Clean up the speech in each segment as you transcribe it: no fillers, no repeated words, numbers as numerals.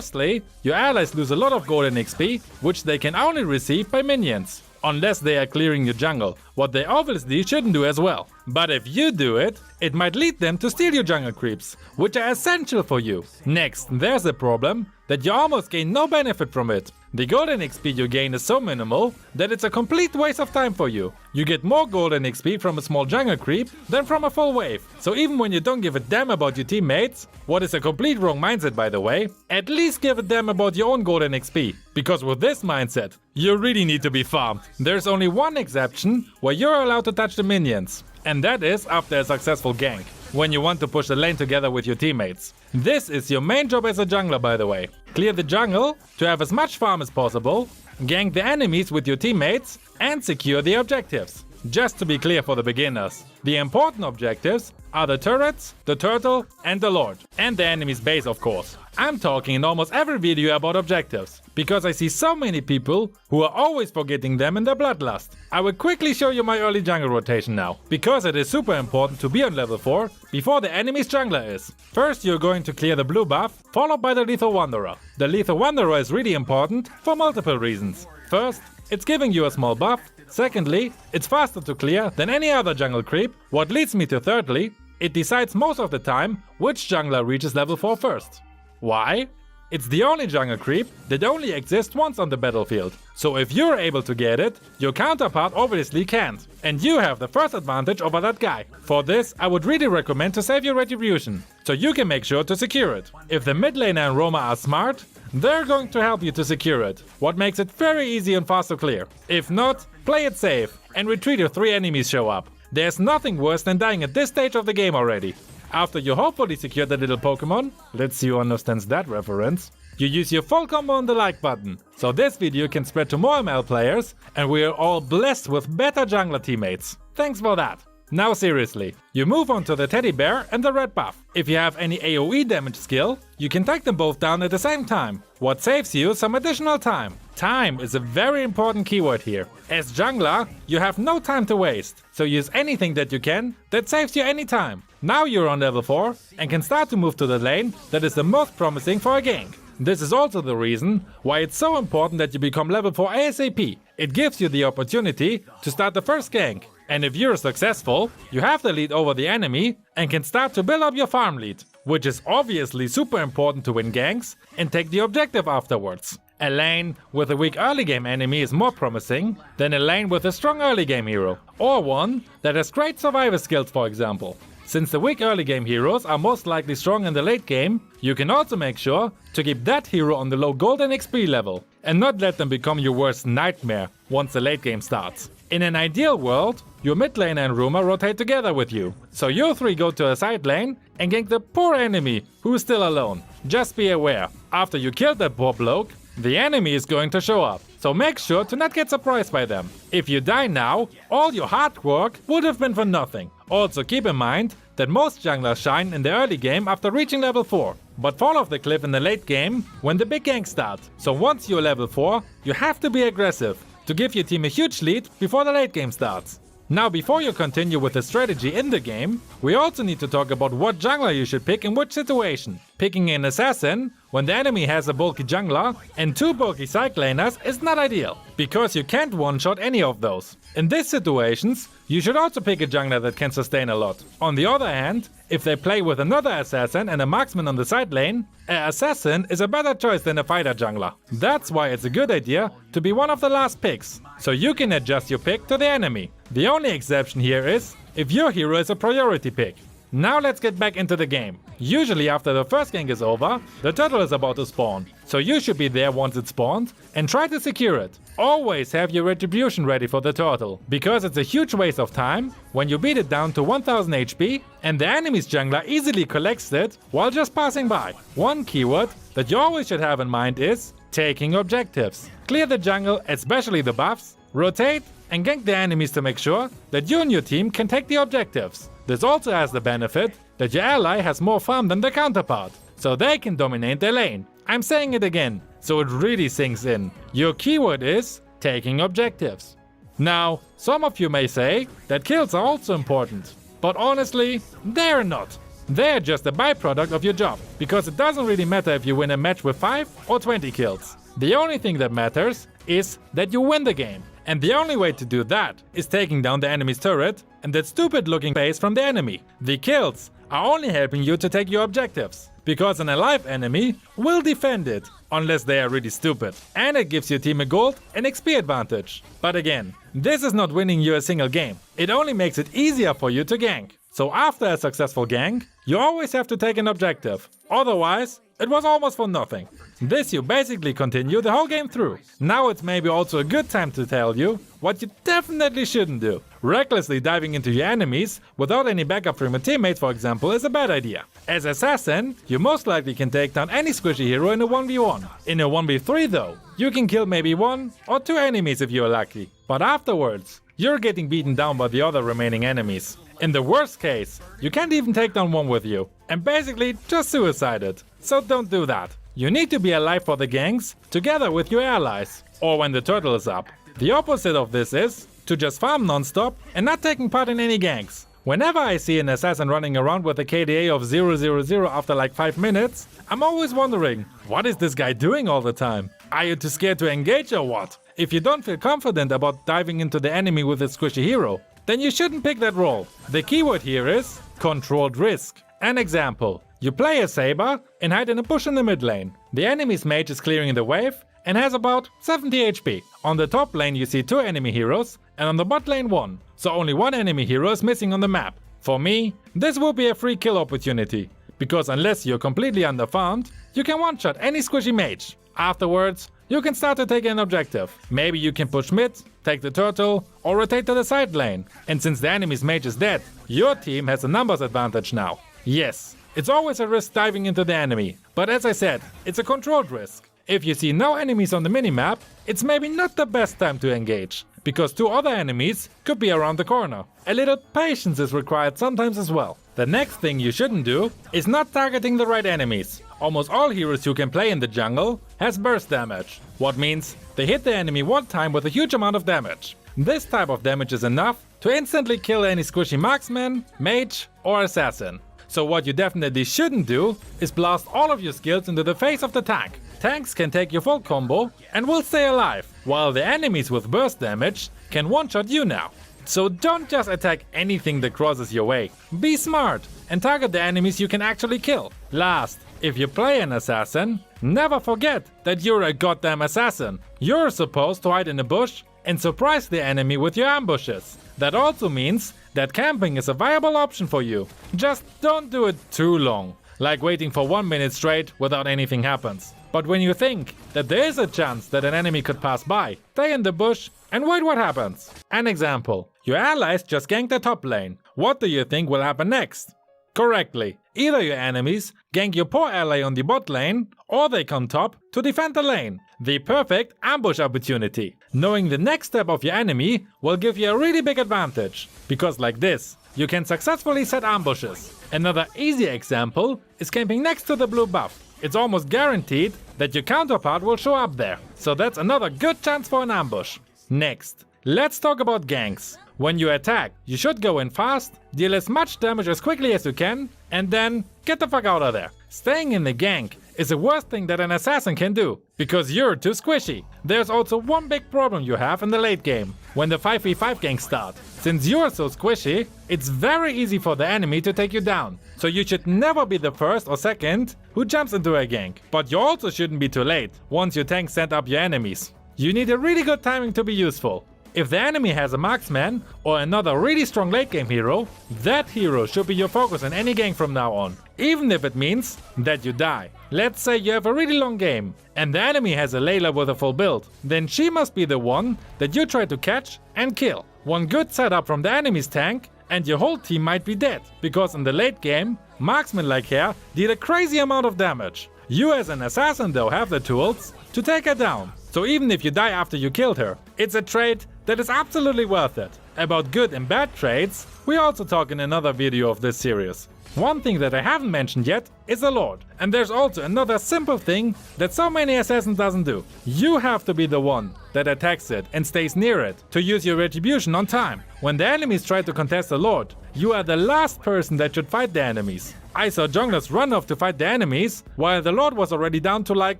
Firstly, your allies lose a lot of golden XP, which they can only receive by minions. Unless they are clearing your jungle, what they obviously shouldn't do as well. But if you do it, it might lead them to steal your jungle creeps, which are essential for you. Next, there's a problem that you almost gain no benefit from it. The golden XP you gain is so minimal that it's a complete waste of time for you. You get more golden XP from a small jungle creep than from a full wave. So even when you don't give a damn about your teammates, what is a complete wrong mindset by the way, at least give a damn about your own golden XP. Because with this mindset, you really need to be farmed. There's only one exception where you're allowed to touch the minions. And that is after a successful gank, when you want to push the lane together with your teammates. This is your main job as a jungler by the way. Clear the jungle to have as much farm as possible, gank the enemies with your teammates, and secure the objectives. Just to be clear for the beginners, the important objectives are the turrets, the turtle, and the lord. And the enemy's base of course. I'm talking in almost every video about objectives, because I see so many people who are always forgetting them in their bloodlust. I will quickly show you my early jungle rotation now, because it is super important to be on level 4 before the enemy's jungler is. First you're going to clear the blue buff, followed by the Lethal Wanderer. The Lethal Wanderer is really important for multiple reasons. First, it's giving you a small buff. Secondly, it's faster to clear than any other jungle creep. What leads me to thirdly, it decides most of the time which jungler reaches level 4 first. Why? It's the only jungle creep that only exists once on the battlefield. So if you're able to get it, your counterpart obviously can't. And you have the first advantage over that guy. For this, I would really recommend to save your retribution, so you can make sure to secure it. If the mid laner and roamer are smart, they're going to help you to secure it, what makes it very easy and fast to clear. If not, play it safe and retreat if 3 enemies show up. There's nothing worse than dying at this stage of the game already. After you hopefully secure the little Pokemon, let's see who understands that reference, you use your full combo on the like button, so this video can spread to more ML players and we are all blessed with better jungler teammates. Thanks for that. Now seriously, you move on to the teddy bear and the red buff. If you have any AoE damage skill, you can take them both down at the same time, what saves you some additional time. Time is a very important keyword here. As jungler, you have no time to waste, so use anything that you can that saves you any time. Now you're on level 4 and can start to move to the lane that is the most promising for a gank. This is also the reason why it's so important that you become level 4 ASAP. It gives you the opportunity to start the first gank. And if you're successful, you have the lead over the enemy and can start to build up your farm lead, which is obviously super important to win ganks and take the objective afterwards. A lane with a weak early game enemy is more promising than a lane with a strong early game hero, or one that has great survival skills for example. Since the weak early game heroes are most likely strong in the late game, you can also make sure to keep that hero on the low golden XP level and not let them become your worst nightmare once the late game starts. In an ideal world, your mid lane and roamer rotate together with you, so you 3 go to a side lane and gank the poor enemy who is still alone. Just be aware, after you kill that poor bloke, the enemy is going to show up, so make sure to not get surprised by them. If you die now, all your hard work would have been for nothing. Also keep in mind that most junglers shine in the early game after reaching level 4, but fall off the cliff in the late game when the big gank starts. So once you're level 4, you have to be aggressive to give your team a huge lead before the late game starts. Now before you continue with the strategy in the game, we also need to talk about what jungler you should pick in which situation. Picking an assassin when the enemy has a bulky jungler and 2 bulky side laners is not ideal, because you can't one-shot any of those. In these situations, you should also pick a jungler that can sustain a lot. On the other hand, if they play with another assassin and a marksman on the side lane, an assassin is a better choice than a fighter jungler. That's why it's a good idea to be one of the last picks, so you can adjust your pick to the enemy. The only exception here is if your hero is a priority pick. Now let's get back into the game. Usually after the first gank is over, the turtle is about to spawn, so you should be there once it spawns and try to secure it. Always have your retribution ready for the turtle, because it's a huge waste of time when you beat it down to 1000 HP and the enemy's jungler easily collects it while just passing by. One keyword that you always should have in mind is taking objectives. Clear the jungle, especially the buffs, rotate and gank the enemies to make sure that you and your team can take the objectives. This also has the benefit that your ally has more farm than the counterpart, so they can dominate their lane. I'm saying it again, so it really sinks in. Your keyword is taking objectives. Now, some of you may say that kills are also important, but honestly, they're not. They are just a byproduct of your job, because it doesn't really matter if you win a match with 5 or 20 kills. The only thing that matters is that you win the game. And the only way to do that is taking down the enemy's turret and that stupid looking base from the enemy. The kills are only helping you to take your objectives, because an alive enemy will defend it, unless they are really stupid. And it gives your team a gold and XP advantage. But again, this is not winning you a single game. It only makes it easier for you to gank. So after a successful gank, you always have to take an objective. Otherwise, it was almost for nothing. This you basically continue the whole game through. Now it's maybe also a good time to tell you what you definitely shouldn't do. Recklessly diving into your enemies without any backup from your teammates, for example, is a bad idea. As Assassin, you most likely can take down any squishy hero in a 1v1. In a 1v3 though, you can kill maybe 1 or 2 enemies if you're lucky. But afterwards, you're getting beaten down by the other remaining enemies. In the worst case, you can't even take down one with you, and basically just suicide it. So don't do that. You need to be alive for the ganks together with your allies, or when the turtle is up. The opposite of this is to just farm non-stop and not taking part in any ganks. Whenever I see an assassin running around with a KDA of 000 after like 5 minutes, I'm always wondering, what is this guy doing all the time? Are you too scared to engage or what? If you don't feel confident about diving into the enemy with a squishy hero, then you shouldn't pick that role. The keyword here is controlled risk. An example, you play a Saber and hide in a bush in the mid lane. The enemy's mage is clearing the wave and has about 70 HP. On the top lane you see 2 enemy heroes and on the bot lane 1, so only 1 enemy hero is missing on the map. For me, this will be a free kill opportunity, because unless you're completely underfarmed, you can one-shot any squishy mage. Afterwards, you can start to take an objective. Maybe you can push mid, take the turtle, or rotate to the side lane. And since the enemy's mage is dead, your team has a numbers advantage now. Yes, it's always a risk diving into the enemy, but as I said, it's a controlled risk. If you see no enemies on the minimap, it's maybe not the best time to engage, because 2 other enemies could be around the corner. A little patience is required sometimes as well. The next thing you shouldn't do is not targeting the right enemies. Almost all heroes you can play in the jungle has burst damage, what means they hit the enemy one time with a huge amount of damage. This type of damage is enough to instantly kill any squishy marksman, mage or assassin. So what you definitely shouldn't do is blast all of your skills into the face of the tank. Tanks can take your full combo and will stay alive, while the enemies with burst damage can one-shot you now. So don't just attack anything that crosses your way. Be smart and target the enemies you can actually kill. Last, if you play an assassin, never forget that you're a goddamn assassin. You're supposed to hide in a bush and surprise the enemy with your ambushes. That also means that camping is a viable option for you. Just don't do it too long, like waiting for 1 minute straight without anything happens. But when you think that there is a chance that an enemy could pass by, stay in the bush and wait what happens. An example, your allies just ganked the top lane. What do you think will happen next? Correctly, either your enemies gank your poor ally on the bot lane, or they come top to defend the lane. The perfect ambush opportunity. Knowing the next step of your enemy will give you a really big advantage, because like this, you can successfully set ambushes. Another easy example is camping next to the blue buff. It's almost guaranteed that your counterpart will show up there, so that's another good chance for an ambush. Next, let's talk about ganks. When you attack, you should go in fast, deal as much damage as quickly as you can, and then get the fuck out of there. Staying in the gank is the worst thing that an assassin can do, because you're too squishy. There's also one big problem you have in the late game, when the 5v5 ganks start. Since you're so squishy, it's very easy for the enemy to take you down. So you should never be the first or second who jumps into a gank. But you also shouldn't be too late, once your tank sent up your enemies. You need a really good timing to be useful. If the enemy has a marksman or another really strong late game hero, that hero should be your focus in any gank from now on, even if it means that you die. Let's say you have a really long game and the enemy has a Layla with a full build, then she must be the one that you try to catch and kill. One good setup from the enemy's tank and your whole team might be dead, because in the late game, marksmen like her deal a crazy amount of damage. You as an assassin though have the tools to take her down. So even if you die after you killed her, it's a trade that is absolutely worth it. About good and bad trades, we also talk in another video of this series. One thing that I haven't mentioned yet is the Lord. And there's also another simple thing that so many assassins doesn't do. You have to be the one that attacks it and stays near it to use your retribution on time. When the enemies try to contest the Lord, you are the last person that should fight the enemies. I saw junglers run off to fight the enemies, while the Lord was already down to like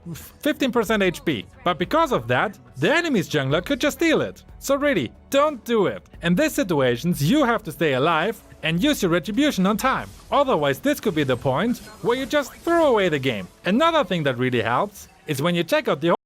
15% HP. But because of that, the enemy's jungler could just steal it. So really, don't do it. In these situations, you have to stay alive and use your retribution on time. Otherwise, this could be the point where you just throw away the game. Another thing that really helps is when you check out the